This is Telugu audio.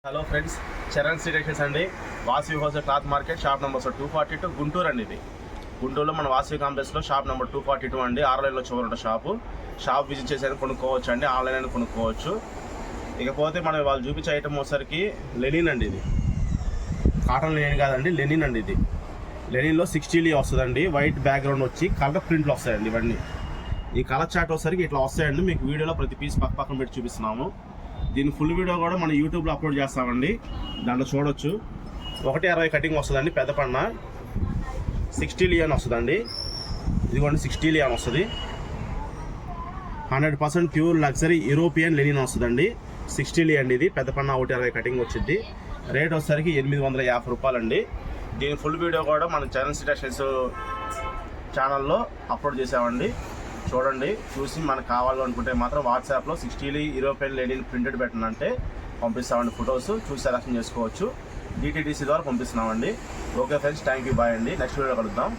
హలో ఫ్రెండ్స్, చరణ్ స్టేషన్స్ అండి. Vasavi wholesale cloth market, shop number 242, Guntur అండి. ఇది గుంటూరులో మన వాసవి కాంప్లెక్స్లో షాప్ నెంబర్ 242 అండి. 6 లైన్లో చివరి షాప్ విజిట్ చేసేది కొనుక్కోవచ్చు అండి, ఆన్లైన్ అని కొనుక్కోవచ్చు. ఇకపోతే మనం వాళ్ళు చూపించే ఐటమ్ వచ్చేసరికి లెనిన్ అండి. ఇది కాటన్ లెనిన్ కాదండి, లెనిన్ అండి. ఇది లెనిన్లో 60 వస్తుందండి. వైట్ బ్యాక్గ్రౌండ్ వచ్చి కలర్ ప్రింట్లు వస్తాయండి. ఇవన్నీ ఈ కలర్ చార్ట్ వచ్చేసరికి ఇట్లా వస్తాయండి. మీకు వీడియోలో ప్రతి పీస్ పక్కన పెట్టి చూపిస్తున్నాము. దీని ఫుల్ వీడియో కూడా మన యూట్యూబ్లో అప్లోడ్ చేస్తామండి, దాంట్లో చూడొచ్చు. 1.60 కటింగ్ వస్తుందండి. పెద్ద పన్న 60 లియన్ వస్తుందండి. ఇదిగోండి 60 లియన్ వస్తుంది. 100% ప్యూర్ లగ్జరీ యూరోపియన్ లెనిన్ వస్తుందండి. 60 లియన్ ఇది పెద్ద పన్న 1.60 కటింగ్ వచ్చింది. రేట్ వచ్చేసరికి 850 రూపాయలండి. దీని ఫుల్ వీడియో కూడా మన చరణ్ స్టేషన్స్ ఛానల్లో అప్లోడ్ చేసామండి. చూడండి, చూసి మనకు కావాలనుకుంటే మాత్రం వాట్సాప్లో 60 యూరోపియన్ లెనిన్ ప్రింటెడ్ పెట్టనంటే పంపిస్తామండి. ఫొటోస్ చూసి సెలెక్షన్ చేసుకోవచ్చు. DTDC ద్వారా పంపిస్తున్నామండి. Okay friends, thank you, bye అండి. నెక్స్ట్ వీడియో కలుద్దాం.